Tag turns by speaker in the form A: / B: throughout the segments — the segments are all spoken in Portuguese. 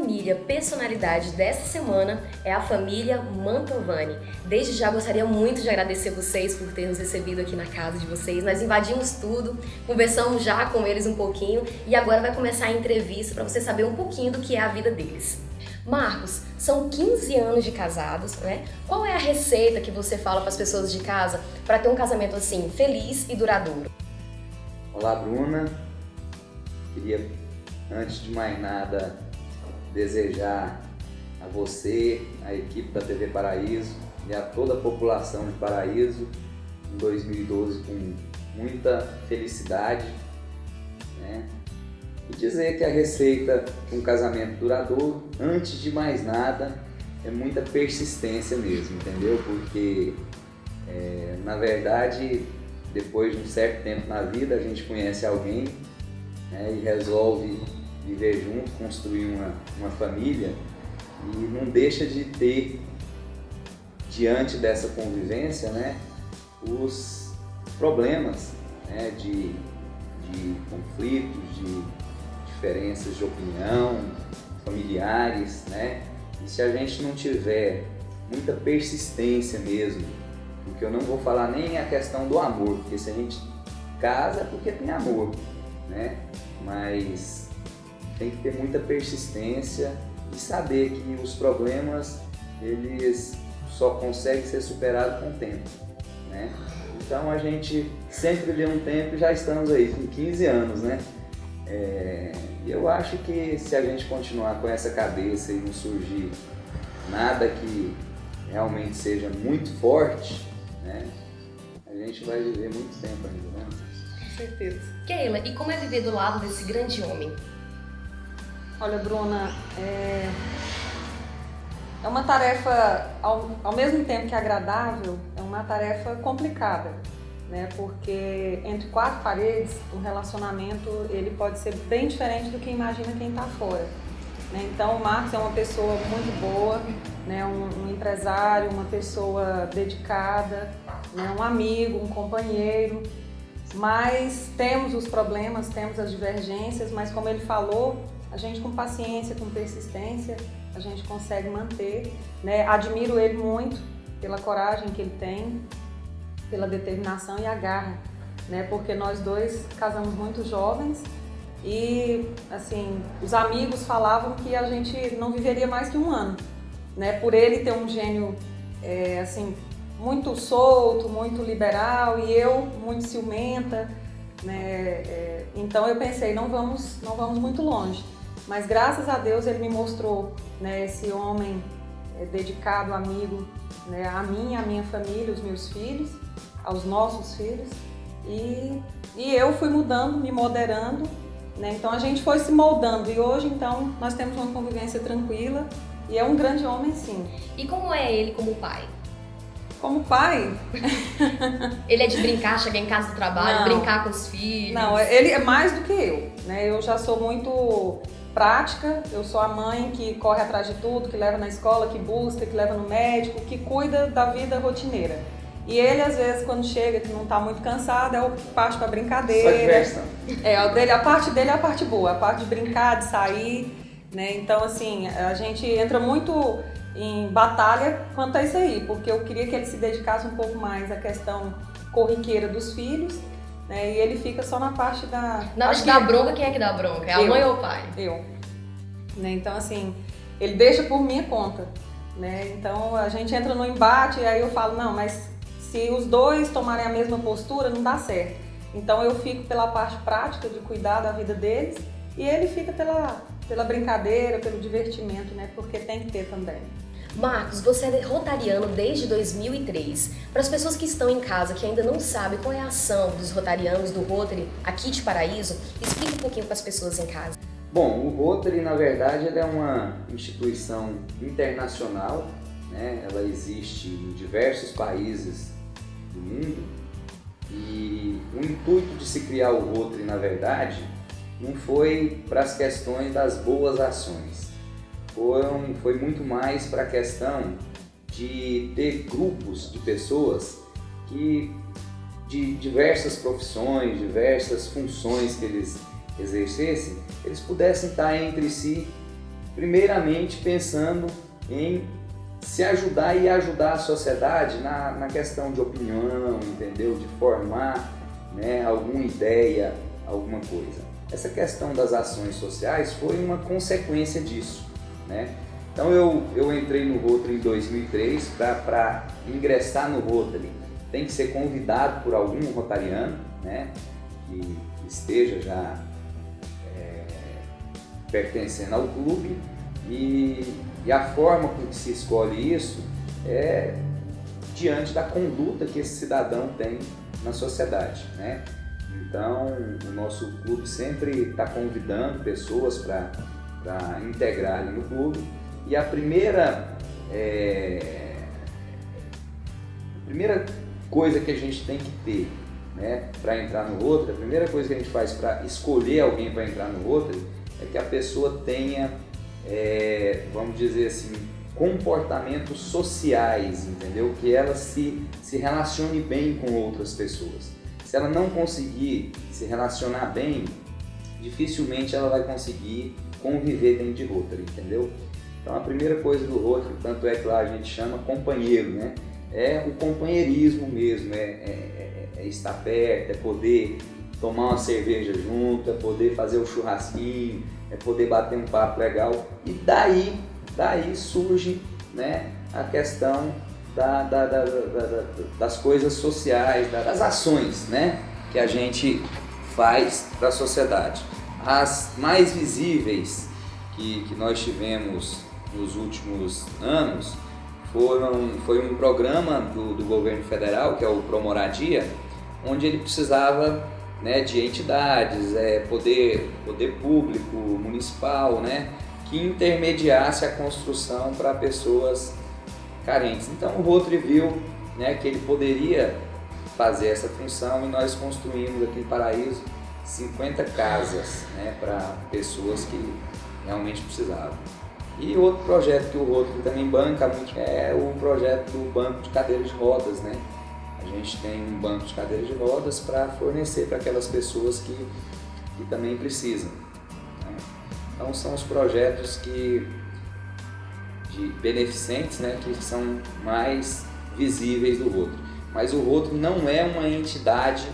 A: família personalidade dessa semana é a família Mantovani. Desde já gostaria muito de agradecer vocês por ter nos recebido aqui na casa de vocês. Nós invadimos tudo, conversamos já com eles um pouquinho e agora vai começar a entrevista para você saber um pouquinho do que é a vida deles. Marcos, são 15 anos de casados, né? Qual é a receita que você fala para as pessoas de casa para ter um casamento assim, feliz e duradouro?
B: Olá, Bruna. Queria, antes de mais nada, desejar a você, a equipe da TV Paraíso e a toda a população de Paraíso em 2012 com muita felicidade, né? E dizer que a receita de um casamento duradouro, antes de mais nada, é muita persistência mesmo, entendeu? Porque, na verdade, depois de um certo tempo na vida, a gente conhece alguém, né, e resolve viver junto, construir uma família, e não deixa de ter, diante dessa convivência, né, os problemas, né, de conflitos, de diferenças de opinião, familiares, né? E se a gente não tiver muita persistência mesmo, porque eu não vou falar nem a questão do amor, porque se a gente casa é porque tem amor, né? Mas tem que ter muita persistência e saber que os problemas, eles só conseguem ser superados com o tempo, né? Então a gente sempre vê um tempo e já estamos aí com 15 anos, né? E eu acho que se a gente continuar com essa cabeça e não surgir nada que realmente seja muito forte, né, a gente vai viver muito tempo ainda, né?
A: Com certeza. Keila, e como é viver do lado desse grande homem?
C: Olha, Bruna, é uma tarefa, ao mesmo tempo que agradável, é uma tarefa complicada, né? Porque entre quatro paredes, um relacionamento ele pode ser bem diferente do que imagina quem está fora, né? Então, o Marcos é uma pessoa muito boa, né? Um empresário, uma pessoa dedicada, né? Um amigo, um companheiro, mas temos os problemas, temos as divergências, mas como ele falou, a gente com paciência, com persistência, a gente consegue manter, né? Admiro ele muito pela coragem que ele tem, pela determinação e a garra, né? Porque nós dois casamos muito jovens e, assim, os amigos falavam que a gente não viveria mais que um ano, né? Por ele ter um gênio, assim, muito solto, muito liberal e eu muito ciumenta, né? Então eu pensei, não vamos muito longe. Mas graças a Deus ele me mostrou, né, esse homem dedicado, amigo, né, a mim, a minha família, os meus filhos, aos nossos filhos. E eu fui mudando, me moderando, né? Então a gente foi se moldando e hoje então nós temos uma convivência tranquila e é um grande homem, sim.
A: E como é ele como pai?
C: Como pai?
A: Ele é de brincar, chegar em casa do trabalho,
C: Não.
A: Brincar com os filhos?
C: Não, ele é mais do que eu, né? Eu já sou muito prática, eu sou a mãe que corre atrás de tudo, que leva na escola, que busca, que leva no médico, que cuida da vida rotineira. E ele, às vezes, quando chega, que não tá muito cansado, é o que parte pra brincadeira.
B: Só diversão.
C: A parte dele é a parte boa, a parte de brincar, de sair, né? Então, assim, a gente entra muito em batalha quanto a isso aí, porque eu queria que ele se dedicasse um pouco mais à questão corriqueira dos filhos, né? E ele fica só na parte da...
A: Na hora de dar bronca, quem é que dá bronca? É a mãe ou o pai?
C: Eu. Né? Então, assim, ele deixa por minha conta, né? Então, a gente entra no embate e aí eu falo, não, mas se os dois tomarem a mesma postura, não dá certo. Então, eu fico pela parte prática de cuidar da vida deles e ele fica pela brincadeira, pelo divertimento, né? Porque tem que ter também.
A: Marcos, você é rotariano desde 2003. Para as pessoas que estão em casa, que ainda não sabem qual é a ação dos rotarianos do Rotary aqui de Paraíso, explica um pouquinho para as pessoas em casa.
B: Bom, o Rotary, na verdade, ele é uma instituição internacional, né? Ela existe em diversos países do mundo e o intuito de se criar o Rotary, na verdade, não foi para as questões das boas ações. Foi muito mais para a questão de ter grupos de pessoas que, de diversas profissões, diversas funções que eles exercessem, eles pudessem estar entre si primeiramente pensando em se ajudar e ajudar a sociedade na questão de opinião, entendeu? De formar, né, alguma ideia, alguma coisa. Essa questão das ações sociais foi uma consequência disso, né? Então eu entrei no Rotary em 2003. Para ingressar no Rotary tem que ser convidado por algum rotariano, né, que esteja já pertencendo ao clube, e a forma com que se escolhe isso é diante da conduta que esse cidadão tem na sociedade, né? Então o nosso clube sempre está convidando pessoas para integrarem no clube, e a primeira coisa que a gente tem que ter, né, para entrar no Rotary, a primeira coisa que a gente faz para escolher alguém para entrar no Rotary é que a pessoa tenha, vamos dizer assim, comportamentos sociais, entendeu? Que ela se relacione bem com outras pessoas. Se ela não conseguir se relacionar bem, dificilmente ela vai conseguir conviver dentro de Rotary, entendeu? Então a primeira coisa do Rotary, tanto é que lá a gente chama companheiro, né? É o companheirismo mesmo, é estar perto, é poder tomar uma cerveja junto, é poder fazer o churrasquinho, é poder bater um papo legal. E daí surge, né, a questão das coisas sociais, das ações, né, que a gente faz para a sociedade. As mais visíveis que nós tivemos nos últimos anos foi um programa do governo federal, que é o Promoradia, onde ele precisava, né, de entidades, poder público, municipal, né, que intermediasse a construção para pessoas carentes. Então o Rotary viu, né, que ele poderia fazer essa função, e nós construímos aqui em Paraíso 50 casas, né, para pessoas que realmente precisavam. E outro projeto que o Rotary também banca muito é o projeto do banco de cadeiras de rodas, né? A gente tem um banco de cadeiras de rodas para fornecer para aquelas pessoas que também precisam, né? Então são os projetos de beneficentes, né, que são mais visíveis do Rotary. Mas o Rotary não é uma entidade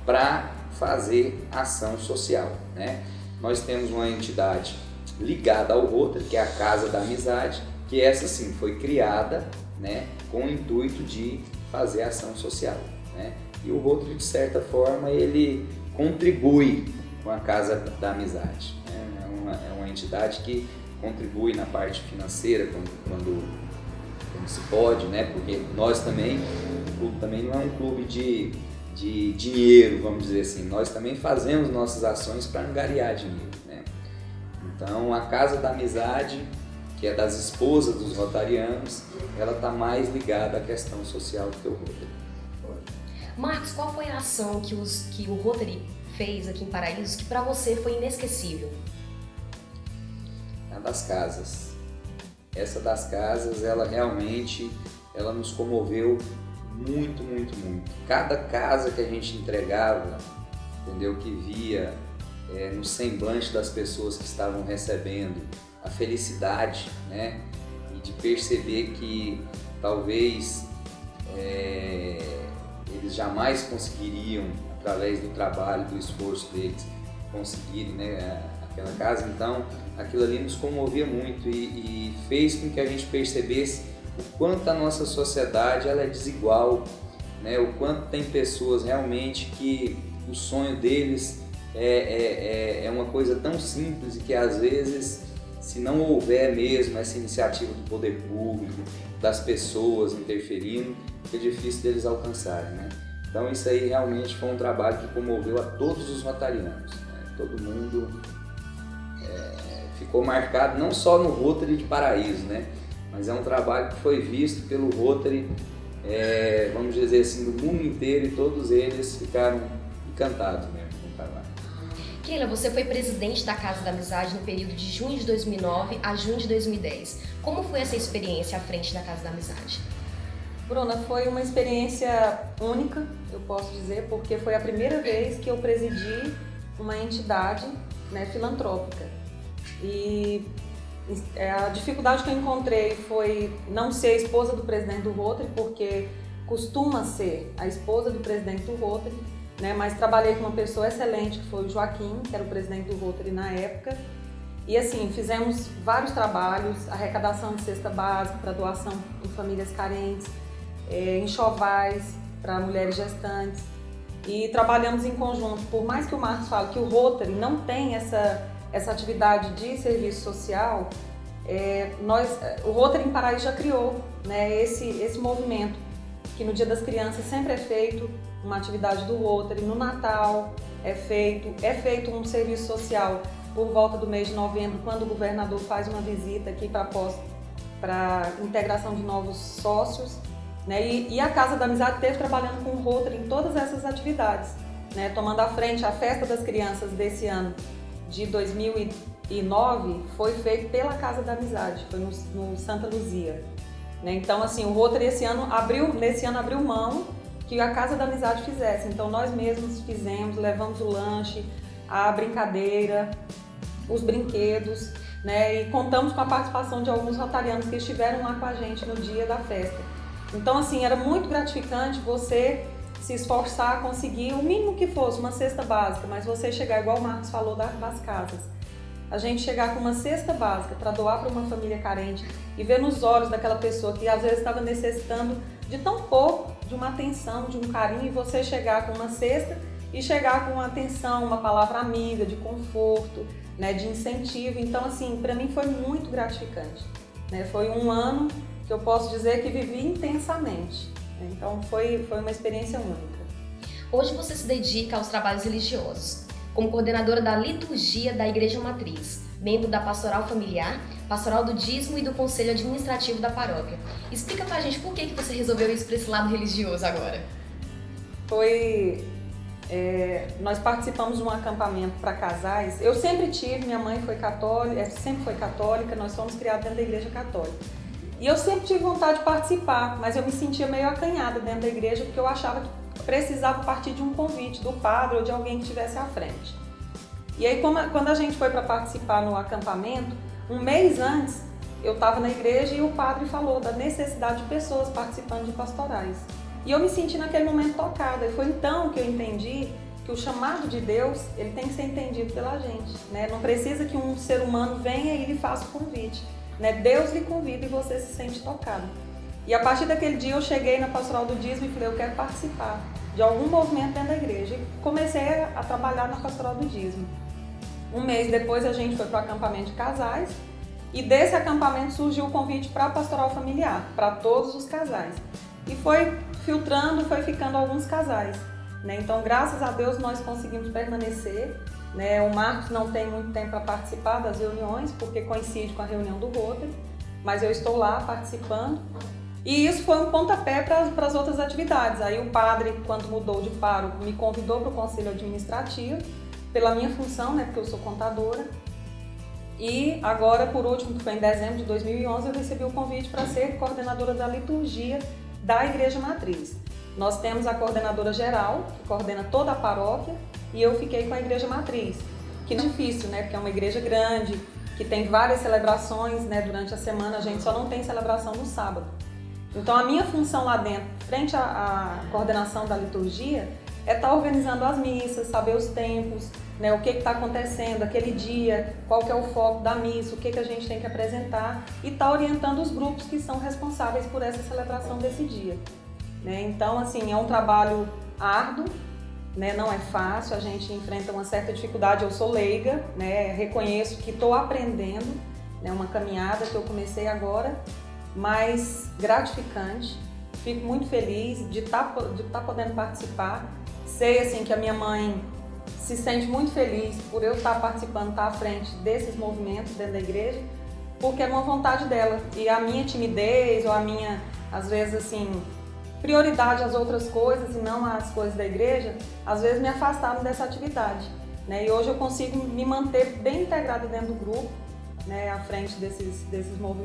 B: para fazer ação social, né? Nós temos uma entidade ligada ao Rotary, que é a Casa da Amizade, que essa sim foi criada, né, com o intuito de fazer ação social, né? E o Rotary, de certa forma, ele contribui com a Casa da Amizade, né? É uma entidade que contribui na parte financeira quando se pode, né? Porque nós também, o clube também não é um clube de dinheiro, vamos dizer assim. Nós também fazemos nossas ações para angariar dinheiro, né? Então a Casa da Amizade, que é das esposas dos rotarianos, ela está mais ligada à questão social do que o Rotary.
A: Marcos, qual foi a ação que o Rotary fez aqui em Paraíso que para você foi inesquecível?
B: A das casas. Essa das casas, ela realmente nos comoveu muito, muito, muito. Cada casa que a gente entregava, entendeu? Que via no semblante das pessoas que estavam recebendo a felicidade, né? E de perceber que talvez eles jamais conseguiriam, através do trabalho, do esforço deles, conseguirem, né, aquela casa. Então aquilo ali nos comovia muito e fez com que a gente percebesse o quanto a nossa sociedade ela é desigual, né? O quanto tem pessoas realmente que o sonho deles é uma coisa tão simples, e que às vezes, se não houver mesmo essa iniciativa do poder público, das pessoas interferindo, é difícil deles alcançarem, né? Então isso aí realmente foi um trabalho que comoveu a todos os rotarianos, né? Todo mundo ficou marcado, não só no Rotary de Paraíso, né? Mas é um trabalho que foi visto pelo Rotary, vamos dizer assim, no mundo inteiro, e todos eles ficaram encantados mesmo com o trabalho.
A: Keila, você foi presidente da Casa da Amizade no período de junho de 2009 a junho de 2010. Como foi essa experiência à frente da Casa da Amizade?
C: Bruna, foi uma experiência única, eu posso dizer, porque foi a primeira vez que eu presidi uma entidade, né, filantrópica. E A dificuldade que eu encontrei foi não ser a esposa do presidente do Rotary, porque costuma ser a esposa do presidente do Rotary, né? Mas trabalhei com uma pessoa excelente, que foi o Joaquim, que era o presidente do Rotary na época. E assim, fizemos vários trabalhos, arrecadação de cesta básica para doação em famílias carentes, enxovais para mulheres gestantes. E trabalhamos em conjunto. Por mais que o Marcos fale que o Rotary não tem essa atividade de serviço social, o Rotary em Paraíso já criou, né, esse movimento, que no Dia das Crianças sempre é feito uma atividade do Rotary, no Natal é feito um serviço social por volta do mês de novembro, quando o governador faz uma visita aqui para integração de novos sócios, né? E a Casa da Amizade esteve trabalhando com o Rotary em todas essas atividades, né? Tomando à frente a Festa das Crianças desse ano, de 2009, foi feito pela Casa da Amizade, foi no Santa Luzia, né? Então, assim, o Rotary nesse ano abriu mão que a Casa da Amizade fizesse. Então, nós mesmos fizemos, levamos o lanche, a brincadeira, os brinquedos, né? E contamos com a participação de alguns rotarianos que estiveram lá com a gente no dia da festa. Então, assim, era muito gratificante você se esforçar, conseguir o mínimo que fosse, uma cesta básica, mas você chegar, igual o Marcos falou das casas, a gente chegar com uma cesta básica para doar para uma família carente e ver nos olhos daquela pessoa que às vezes estava necessitando de tão pouco, de uma atenção, de um carinho, e você chegar com uma cesta e chegar com uma atenção, uma palavra amiga, de conforto, né, de incentivo. Então, assim, para mim foi muito gratificante, né? Foi um ano que eu posso dizer que vivi intensamente. Então, foi uma experiência única.
A: Hoje você se dedica aos trabalhos religiosos, como coordenadora da liturgia da Igreja Matriz, membro da Pastoral Familiar, Pastoral do Dízimo e do Conselho Administrativo da Paróquia. Explica pra gente por que você resolveu isso para esse lado religioso agora.
C: Nós participamos de um acampamento para casais. Eu sempre tive, minha mãe foi católica, sempre foi católica, nós fomos criados dentro da Igreja Católica. E eu sempre tive vontade de participar, mas eu me sentia meio acanhada dentro da igreja, porque eu achava que precisava partir de um convite do padre ou de alguém que estivesse à frente. E aí, quando a gente foi para participar no acampamento, um mês antes, eu estava na igreja e o padre falou da necessidade de pessoas participando de pastorais. E eu me senti naquele momento tocada, e foi então que eu entendi que o chamado de Deus, ele tem que ser entendido pela gente, né? Não precisa que um ser humano venha e lhe faça o convite, né? Deus lhe convida e você se sente tocado. E a partir daquele dia eu cheguei na Pastoral do Dízimo e falei, eu quero participar de algum movimento dentro da igreja. E comecei a trabalhar na Pastoral do Dízimo. Um mês depois a gente foi para o acampamento de casais, e desse acampamento surgiu o convite para a Pastoral Familiar, para todos os casais. E foi filtrando, foi ficando alguns casais, né? Então, graças a Deus, nós conseguimos permanecer, né? O Marcos não tem muito tempo para participar das reuniões, porque coincide com a reunião do Rotary, mas eu estou lá participando. E isso foi um pontapé para as outras atividades. Aí o padre, quando mudou de pároco, me convidou para o Conselho Administrativo, pela minha função, né? Porque eu sou contadora. E agora, por último, que foi em dezembro de 2011, eu recebi o convite para ser coordenadora da liturgia da Igreja Matriz. Nós temos a coordenadora geral, que coordena toda a paróquia, e eu fiquei com a Igreja Matriz, que não é difícil, né? Porque é uma igreja grande, que tem várias celebrações, né? Durante a semana, a gente só não tem celebração no sábado. Então, a minha função lá dentro, frente à coordenação da liturgia, é estar organizando as missas, saber os tempos, né? O que está acontecendo aquele dia, qual que é o foco da missa, o que a gente tem que apresentar, e estar orientando os grupos que são responsáveis por essa celebração desse dia, né? Então, assim, é um trabalho árduo, né? Não é fácil, a gente enfrenta uma certa dificuldade. Eu sou leiga, né? Reconheço que estou aprendendo, né? Uma caminhada que eu comecei agora, mas gratificante. Fico muito feliz de estar podendo participar. Sei, assim, que a minha mãe se sente muito feliz por eu estar participando, estar à frente desses movimentos dentro da igreja, porque é uma vontade dela. E a minha timidez, ou a minha, às vezes, assim, prioridade às outras coisas e não às coisas da igreja, às vezes me afastaram dessa atividade, né? E hoje eu consigo me manter bem integrada dentro do grupo, né, à frente desses movimentos.